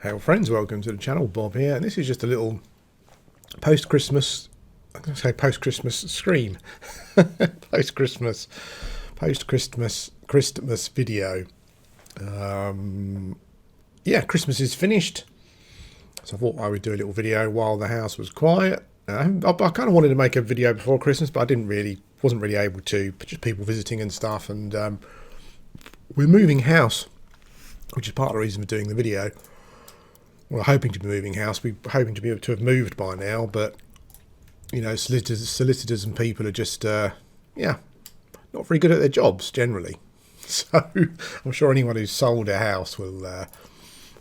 Hey friends, welcome to the channel. Bob here, and this is just a little post-Christmas, I'm going to say post-Christmas scream, post-Christmas Christmas video. Yeah, Christmas is finished, so I thought I would do a little video while the house was quiet. I kind of wanted to make a video before Christmas, but I wasn't really able to. Just people visiting and stuff, and we're moving house, which is part of the reason for doing the video. We're hoping to be moving house. We're hoping to be able to have moved by now, but you know, solicitors and people are just, yeah, not very good at their jobs generally. So I'm sure anyone who's sold a house will,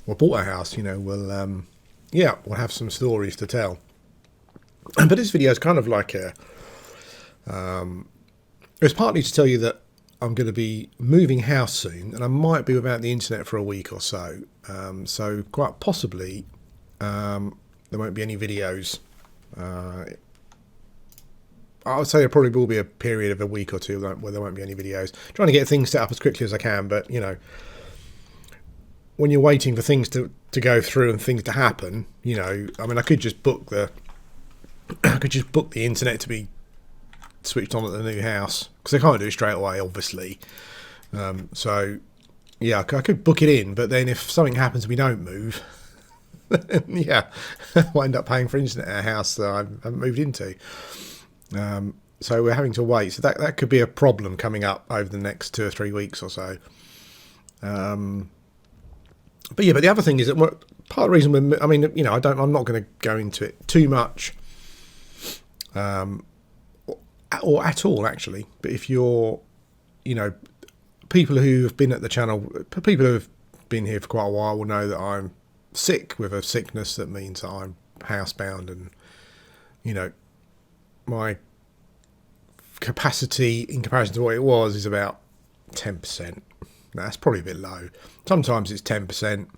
or bought a house, you know, will, yeah, will have some stories to tell. But this video is kind of like a, it's partly to tell you that I'm going to be moving house soon, and I might be without the internet for a week or so. So quite possibly there won't be any videos. I would say there probably will be a period of a week or two where there won't be any videos. Trying to get things set up as quickly as I can, but you know, when you're waiting for things to go through and things to happen, you know, I mean, I could just book the internet to be switched on at the new house, because I can't do it straight away, obviously. So yeah, I could book it in, but then if something happens and we don't move, then yeah, I'll end up paying for internet at a house that I haven't moved into. So we're having to wait. So that could be a problem coming up over the next 2 or 3 weeks or so. But yeah, but the other thing is that part of the reason I mean, you know, I'm not going to go into it too much, or at all actually. But if you're, you know, people who have been at the channel, people who have been here for quite a while will know that I'm sick with a sickness that means that I'm housebound, and you know, my capacity in comparison to what it was is about 10%. That's probably a bit low. Sometimes it's 10%,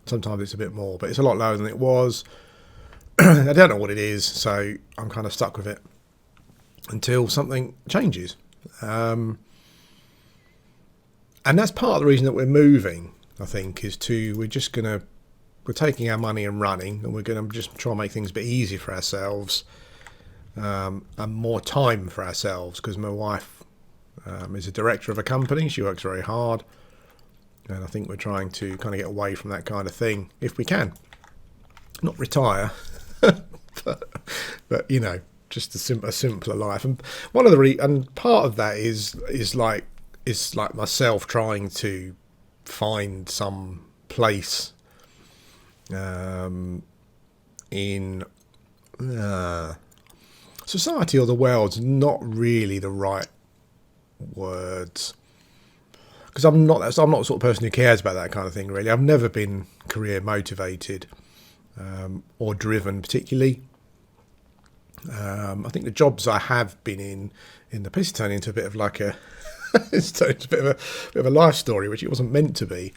sometimes it's a bit more, but it's a lot lower than it was. I don't know what it is, so I'm kind of stuck with it until something changes. And that's part of the reason that we're moving, I think, is we're taking our money and running, and we're going to just try and make things a bit easier for ourselves, and more time for ourselves, because my wife is a director of a company. She works very hard, and I think we're trying to kind of get away from that kind of thing if we can. Not retire, but you know, just a simpler life. And one of and part of that is like myself trying to find some place in society, or the world's not really the right words, because I'm not the sort of person who cares about that kind of thing, really. I've never been career motivated, or driven particularly. I think the jobs I have been in the piece turned into a bit of like it's a bit of a life story, which it wasn't meant to be.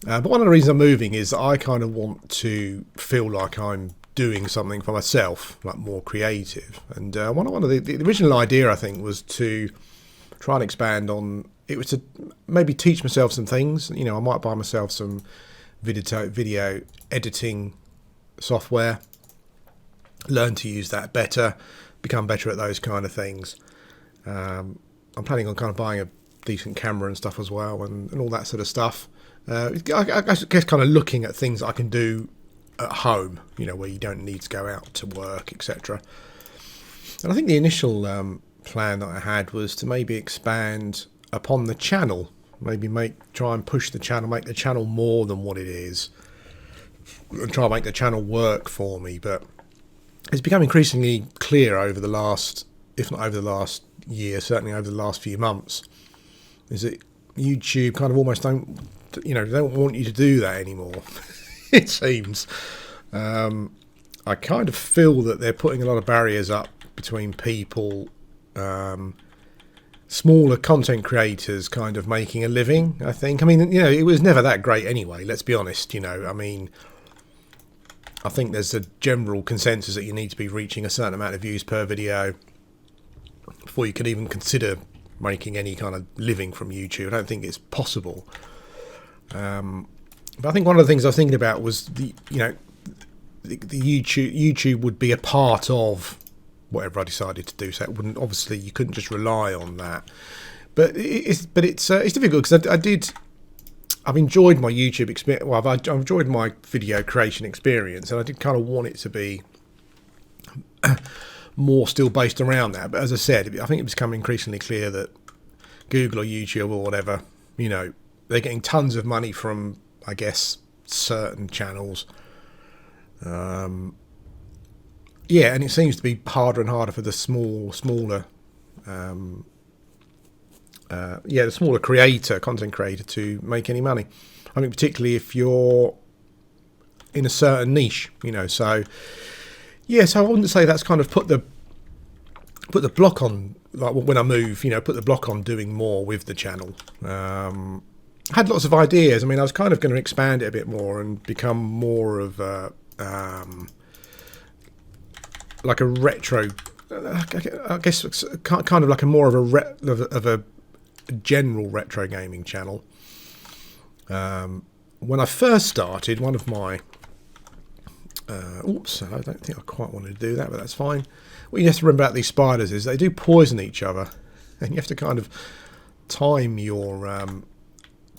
But one of the reasons I'm moving is that I kind of want to feel like I'm doing something for myself, like more creative. And one of the original idea, I think, was to try and expand on it. Was to maybe teach myself some things. You know, I might buy myself some video editing software, learn to use that better, become better at those kind of things. I'm planning on kind of buying a decent camera and stuff as well, and all that sort of stuff. I guess kind of looking at things that I can do at home, you know, where you don't need to go out to work, etc. And I think the initial plan that I had was to maybe expand upon the channel, maybe try and push the channel, make the channel more than what it is, and try and make the channel work for me. But it's become increasingly clear over the last, if not over the last year, certainly over the last few months, is that YouTube kind of almost don't want you to do that anymore. It seems. I kind of feel that they're putting a lot of barriers up between people, smaller content creators kind of making a living, I think. I mean, you know, it was never that great anyway, let's be honest, you know. I mean, I think there's a general consensus that you need to be reaching a certain amount of views per video before you can even consider making any kind of living from YouTube. I don't think it's possible. But I think one of the things I was thinking about was the YouTube would be a part of whatever I decided to do. So it wouldn't, obviously you couldn't just rely on that. But it's difficult because I've enjoyed my YouTube experience. Well, I've enjoyed my video creation experience, and I did kind of want it to be more still based around that. But as I said, I think it's become increasingly clear that Google or YouTube or whatever, they're getting tons of money from, I guess, certain channels. And it seems to be harder and harder for the smaller content creator to make any money. I mean, particularly if you're in a certain niche, so I wouldn't say that's kind of put the block on, like when I move, put the block on doing more with the channel. I had lots of ideas. I mean, I was kind of going to expand it a bit more and become more of a like a retro, I guess, kind of like a more of a general retro gaming channel. When I first started, one of my I don't think I quite wanted to do that, but that's fine. What you have to remember about these spiders is they do poison each other, and you have to kind of time your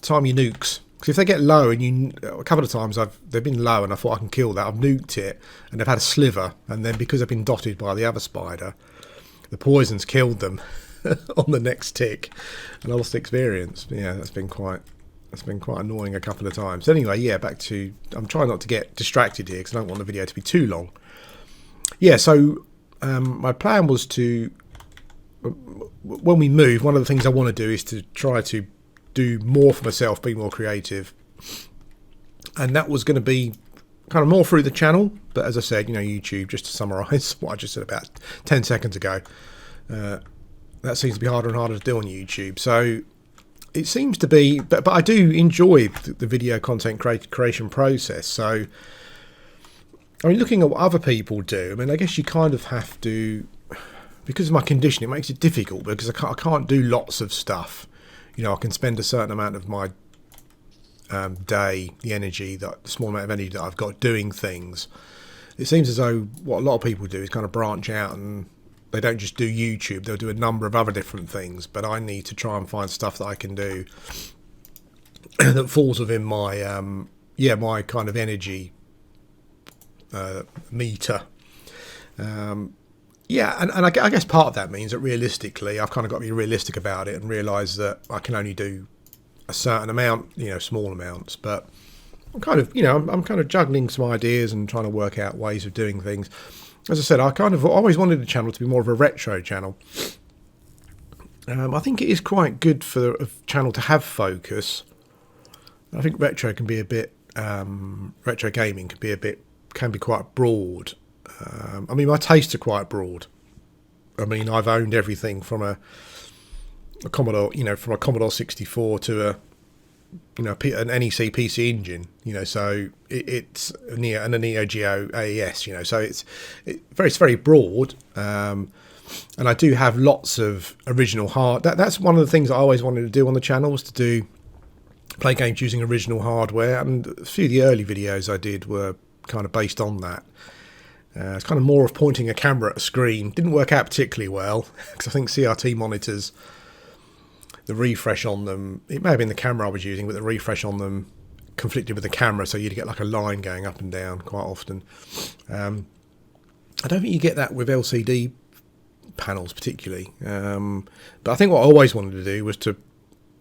nukes. Because if they get low, and a couple of times they've been low, and I thought I can kill that. I've nuked it, and they've had a sliver, and then because they've been dotted by the other spider, the poison's killed them on the next tick, and I lost experience. Yeah, that's been quite annoying a couple of times. Anyway, back to, I'm trying not to get distracted here because I don't want the video to be too long. So my plan was to, when we move, one of the things I want to do is to try to do more for myself, be more creative, and that was going to be kind of more through the channel. But as I said, YouTube, just to summarize what I just said about 10 seconds ago, that seems to be harder and harder to do on YouTube. So it seems to be, but I do enjoy the video content creation process. So I mean, looking at what other people do, I mean, I guess you kind of have to, because of my condition, it makes it difficult because I can't do lots of stuff. I can spend a certain amount of my day, the small amount of energy that I've got doing things. It seems as though what a lot of people do is kind of branch out, and they don't just do YouTube, they'll do a number of other different things. But I need to try and find stuff that I can do that falls within my my kind of energy meter. And I guess part of that means that realistically, I've kind of got to be realistic about it and realise that I can only do a certain amount, small amounts. But I'm kind of, I'm kind of juggling some ideas and trying to work out ways of doing things. As I said, I kind of always wanted the channel to be more of a retro channel. I think it is quite good for a channel to have focus. I think retro can be a bit, retro gaming can be quite broad. I mean, my tastes are quite broad. I mean, I've owned everything from a Commodore, from a Commodore 64 to an NEC PC engine, so it's a Neo Geo AES, so it's very broad. And I do have lots of original that's one of the things I always wanted to do on the channel, was to play games using original hardware, and a few of the early videos I did were kind of based on that. It's kind of more of pointing a camera at a screen. Didn't work out particularly well because I think CRT monitors, the refresh on them, it may have been the camera I was using, but the refresh on them conflicted with the camera, so you'd get like a line going up and down quite often. I don't think you get that with LCD panels particularly. But I think what I always wanted to do was to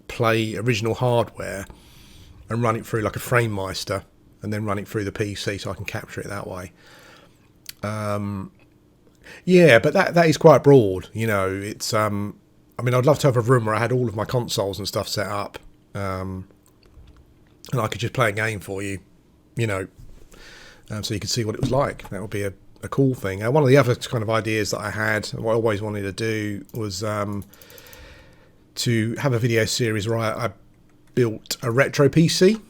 play original hardware and run it through like a FrameMeister, and then run it through the PC so I can capture it that way. But that is quite broad, it's I mean, I'd love to have a room where I had all of my consoles and stuff set up, and I could just play a game for you, so you could see what it was like. That would be a cool thing. One of the other kind of ideas that I had, what I always wanted to do, was to have a video series where I built a retro PC,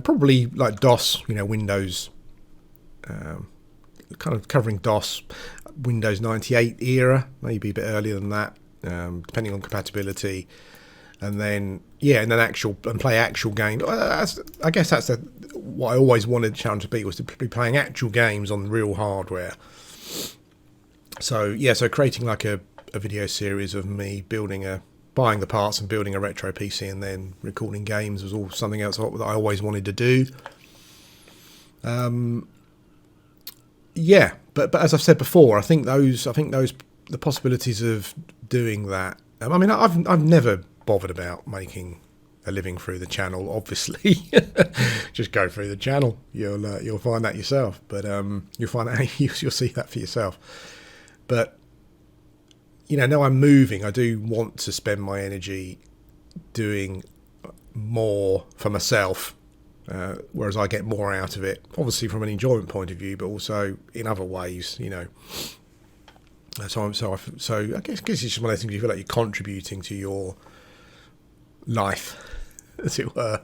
probably like DOS, Windows, kind of covering DOS, Windows 98 era, maybe a bit earlier than that, depending on compatibility. and then play actual games. I guess that's what I always wanted the channel to be, was to be playing actual games on real hardware. So creating like a video series of me buying the parts and building a retro PC and then recording games was all something else that I always wanted to do. But as I've said before, I think the possibilities of doing that. I mean, I've never bothered about making a living through the channel. Obviously, just go through the channel. You'll find that yourself. But you'll see that for yourself. But now I'm moving. I do want to spend my energy doing more for myself. Whereas I get more out of it, obviously from an enjoyment point of view, but also in other ways, So I guess it's just one of those things you feel like you're contributing to your life, as it were.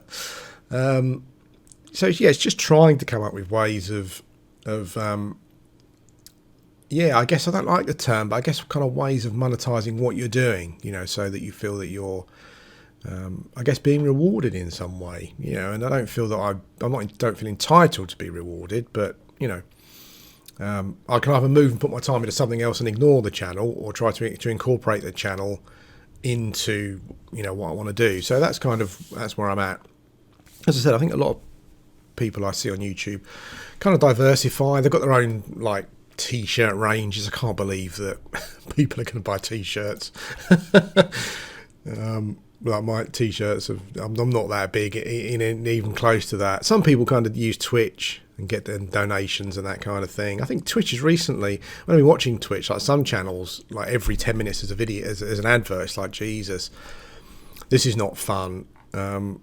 It's just trying to come up with ways of I guess I don't like the term, but I guess kind of ways of monetizing what you're doing, so that you feel that you're I guess being rewarded in some way, and I don't feel that don't feel entitled to be rewarded, but I can either move and put my time into something else and ignore the channel, or try to incorporate the channel into what I want to do. So that's where I'm at. As I said, I think a lot of people I see on YouTube kind of diversify. They've got their own like t-shirt ranges. I can't believe that people are going to buy t-shirts. Like my t-shirts, I'm not that big in even close to that. Some people kind of use Twitch and get their donations and that kind of thing. I think Twitch is recently, when I've been watching Twitch, like some channels, like every 10 minutes is a video, as an advert. It's like, Jesus, this is not fun. But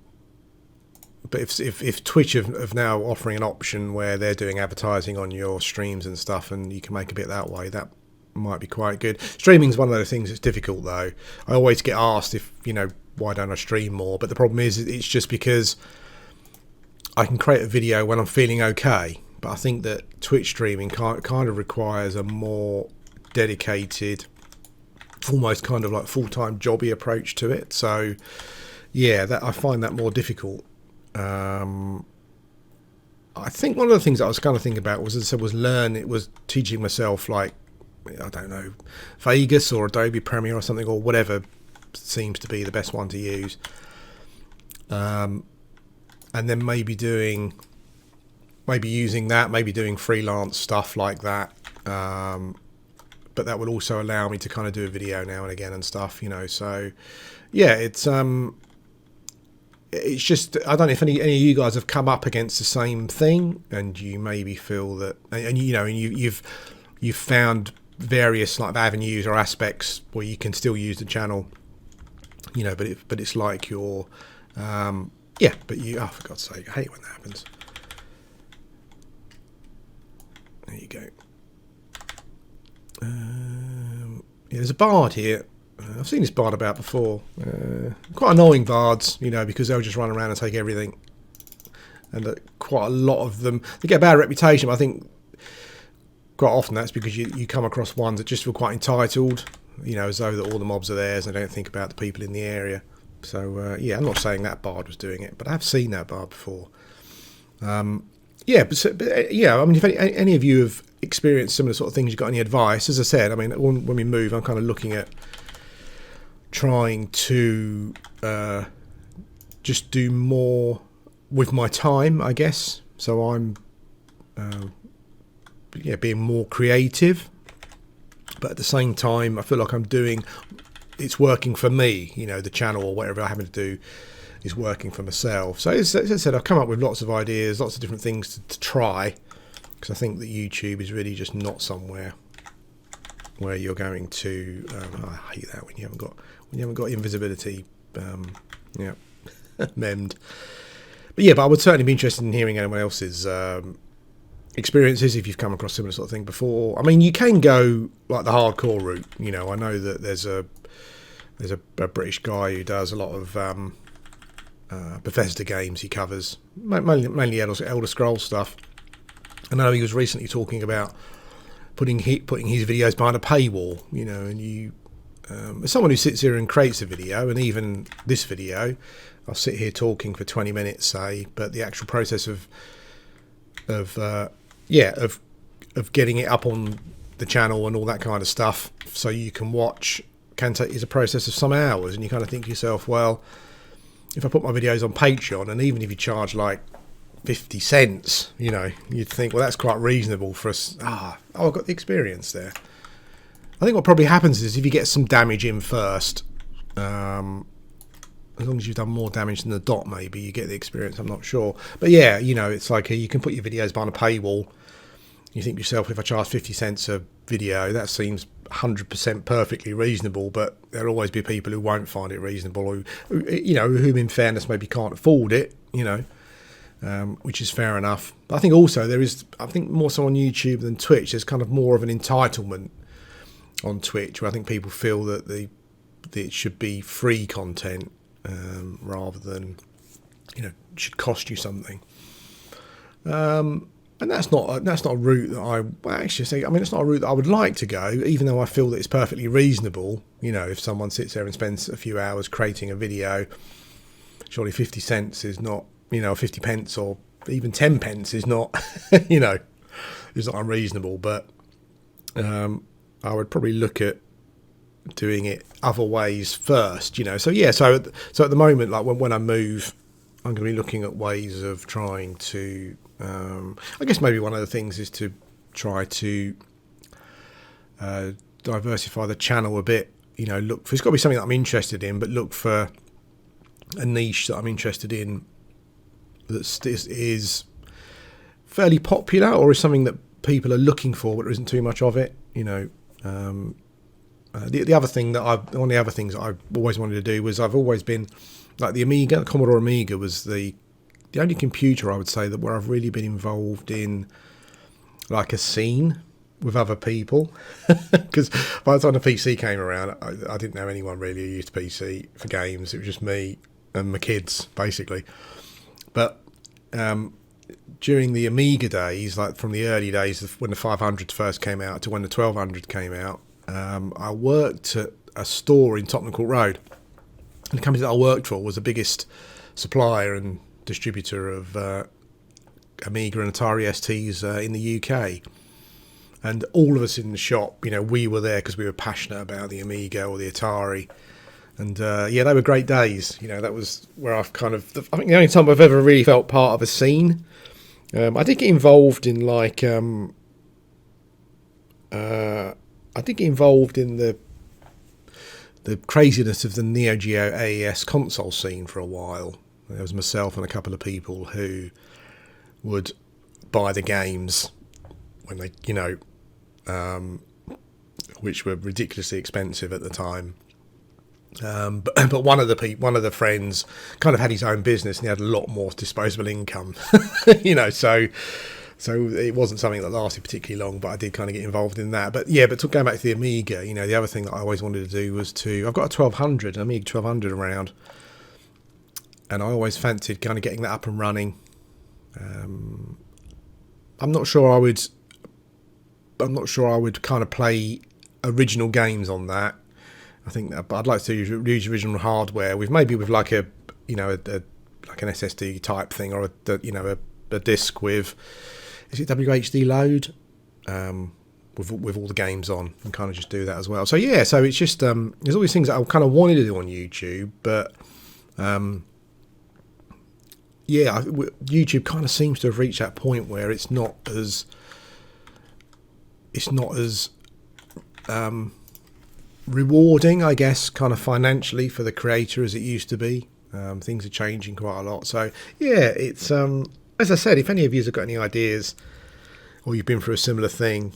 if Twitch have now offering an option where they're doing advertising on your streams and stuff, and you can make a bit that way, that might be quite good. Streaming's one of those things that's difficult, though. I always get asked if, why don't I stream more? But the problem is, it's just because I can create a video when I'm feeling okay. But I think that Twitch streaming kind of requires a more dedicated, almost kind of like full-time jobby approach to it. So, that I find that more difficult. I think one of the things that I was kind of thinking about was, as I said, was teaching myself, like, I don't know, Vegas or Adobe Premiere or something, or whatever seems to be the best one to use, and then maybe using that, maybe doing freelance stuff like that, but that would also allow me to kind of do a video now and again and stuff, so it's just, I don't know if any of you guys have come up against the same thing, and you maybe feel that, and you've found various like avenues or aspects where you can still use the channel, but it's like you're for God's sake, I hate when that happens. There you go. There's a bard here. I've seen this bard about before. Quite annoying bards, because they'll just run around and take everything, and quite a lot of them, they get a bad reputation, but I think quite often that's because you come across ones that just feel quite entitled, as though that all the mobs are theirs and they don't think about the people in the area. So I'm not saying that bard was doing it, but I've seen that bard before. I mean, if any of you have experienced similar sort of things, you've got any advice? As I said, I mean, when we move, I'm kind of looking at trying to just do more with my time, I guess. So I'm being more creative, but at the same time I feel like it's working for me, the channel or whatever I happen to do is working for myself. So as I said, I've come up with lots of ideas, lots of different things to try, because I think that YouTube is really just not somewhere where you're going to I hate that when you haven't got invisibility memmed. But I would certainly be interested in hearing anyone else's experiences if you've come across similar sort of thing before. I mean, you can go like the hardcore route. I know that there's a British guy who does a lot of Bethesda games. He covers mainly Elder Scrolls stuff. I know he was recently talking about putting his videos behind a paywall, and as someone who sits here and creates a video, and even this video, I'll sit here talking for 20 minutes, say, but the actual process of getting it up on the channel and all that kind of stuff, so you can watch, is a process of some hours. And you kind of think to yourself, well, if I put my videos on Patreon, and even if you charge like 50 cents, you know, you'd think, well, that's quite reasonable for us. I've got the experience there. I think what probably happens is if you get some damage in first, as long as you've done more damage than the dot, maybe you get the experience. I'm not sure, but yeah, you know, it's like you can put your videos behind a paywall. You think to yourself, if I charge 50 cents a video, that seems 100% perfectly reasonable. But there'll always be people who won't find it reasonable, who in fairness maybe can't afford it. You know, which is fair enough. But I think also I think more so on YouTube than Twitch, there's kind of more of an entitlement on Twitch, where I think people feel that it should be free content rather than, you know, should cost you something. And that's not a route that it's not a route that I would like to go, even though I feel that it's perfectly reasonable. You know, if someone sits there and spends a few hours creating a video, surely 50 cents is not, you know, 50 pence or even 10 pence is not, you know, is not unreasonable. But I would probably look at doing it other ways first, you know. So yeah, so at the moment, like when I move, I'm going to be looking at ways of trying to, I guess maybe one of the things is to try to diversify the channel a bit. You know, look for, it's got to be something that I'm interested in, but look for a niche that I'm interested in that is fairly popular, or is something that people are looking for, but there isn't too much of it. You know, the other thing that one of the other things that I've always wanted to do was, I've always been like the Commodore Amiga was the only computer I would say that where I've really been involved in like a scene with other people. Because by the time the PC came around, I didn't know anyone really who used a PC for games. It was just me and my kids basically. But during the Amiga days, like from the early days of when the 500 first came out to when the 1200 came out, I worked at a store in Tottenham Court Road. And the company that I worked for was the biggest supplier and distributor of Amiga and Atari STs in the UK. And all of us in the shop, you know, we were there because we were passionate about the Amiga or the Atari. And yeah, they were great days. You know, that was where I've kind of, I think the only time I've ever really felt part of a scene. I did get involved in like, I did get involved in the craziness of the Neo Geo AES console scene for a while. There was myself and a couple of people who would buy the games when they, you know, which were ridiculously expensive at the time. But one of the friends kind of had his own business and he had a lot more disposable income, you know, so it wasn't something that lasted particularly long, but I did kind of get involved in that. But yeah, going back to the Amiga, you know, the other thing that I always wanted to do was I've got a 1200, an Amiga 1200 around, and I always fancied kind of getting that up and running. I'm not sure I would kind of play original games on that. I think that, but I'd like to use original hardware with like a, you know, like an SSD type thing, or a disc with, is it WHD load, with all the games on, and kind of just do that as well. So yeah, so it's just there's all these things that I kind of wanted to do on YouTube, but yeah, YouTube kind of seems to have reached that point where it's not as rewarding, I guess, kind of financially for the creator as it used to be. Things are changing quite a lot. So yeah, it's as I said, if any of you have got any ideas or you've been through a similar thing,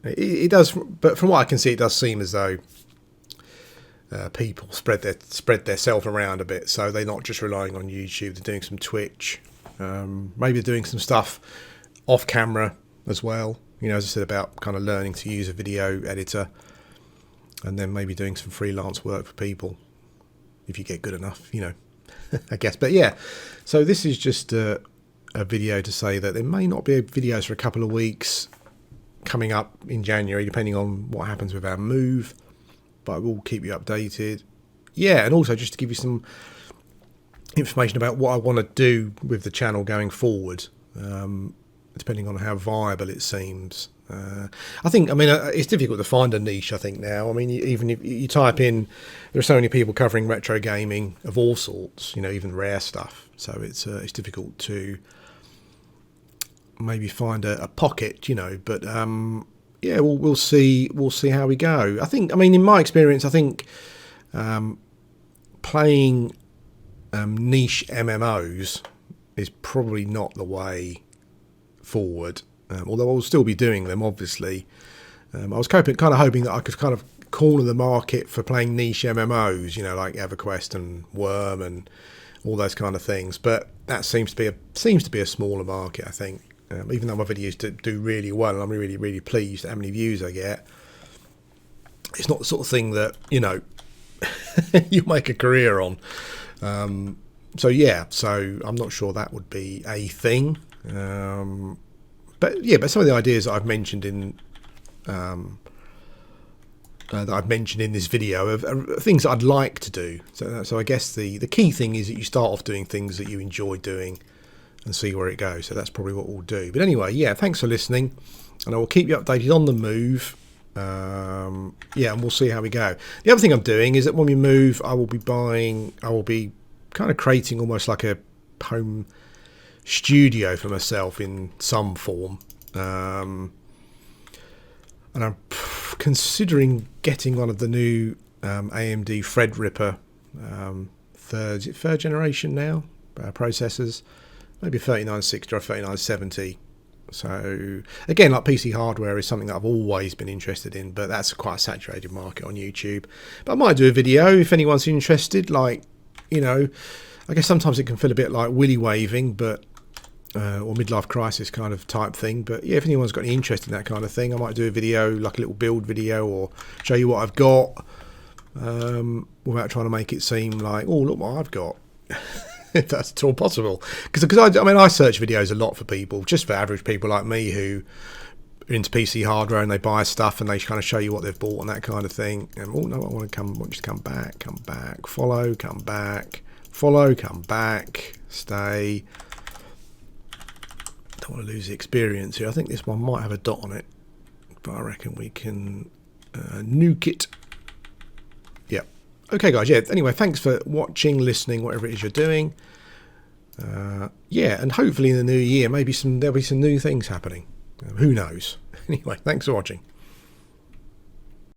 it does. But from what I can see, it does seem as though people spread their self around a bit. So they're not just relying on YouTube. They're doing some Twitch, maybe doing some stuff off camera as well. You know, as I said about kind of learning to use a video editor. And then maybe doing some freelance work for people, if you get good enough, you know, I guess. But yeah, so this is just a video to say that there may not be videos for a couple of weeks coming up in January, depending on what happens with our move. but I will keep you updated. Yeah, and also just to give you some information about what I want to do with the channel going forward, depending on how viable it seems. I think, it's difficult to find a niche, I think, now. I mean, even if you type in, there are so many people covering retro gaming of all sorts, even rare stuff. So it's difficult to maybe find a pocket, but yeah, we'll see how we go. I think, in my experience, I think playing niche MMOs is probably not the way forward. Although I'll still be doing them, obviously. I was kind of hoping that I could kind of corner the market for playing niche MMOs, like Everquest and Worm and all those kind of things. But that seems to be a smaller market, I think. Even though my videos do really well, and I'm really, really pleased at how many views I get, it's not the sort of thing that, you make a career on. So I'm not sure that would be a thing. But some of the ideas that I've mentioned in this video are things that I'd like to do. So I guess the key thing is that you start off doing things that you enjoy doing and see where it goes. So that's probably what we'll do. But anyway, thanks for listening, and I will keep you updated on the move. And we'll see how we go. The other thing I'm doing is that when we move, I will be kind of creating almost like a home studio for myself in some form, and I'm considering getting one of the new AMD Threadripper third generation now processors, maybe 3960 or 3970. So again, like PC hardware is something that I've always been interested in, but that's quite a saturated market on YouTube. But I might do a video if anyone's interested. Like, I guess sometimes it can feel a bit like willy waving, but or midlife crisis kind of type thing. But yeah, if anyone's got any interest in that kind of thing, I might do a video, like a little build video, or show you what I've got, without trying to make it seem like, oh, look what I've got. If that's at all possible. Because I search videos a lot for people, just for average people like me who are into PC hardware and they buy stuff and they kind of show you what they've bought and that kind of thing. And I want you to come back, follow, come back, follow, come back, stay. Don't want to lose the experience here. I think this one might have a dot on it, but I reckon we can nuke it. Yeah. Okay, guys. Yeah. Anyway, thanks for watching, listening, whatever it is you're doing. And hopefully in the new year, there'll be some new things happening. Who knows? Anyway, thanks for watching.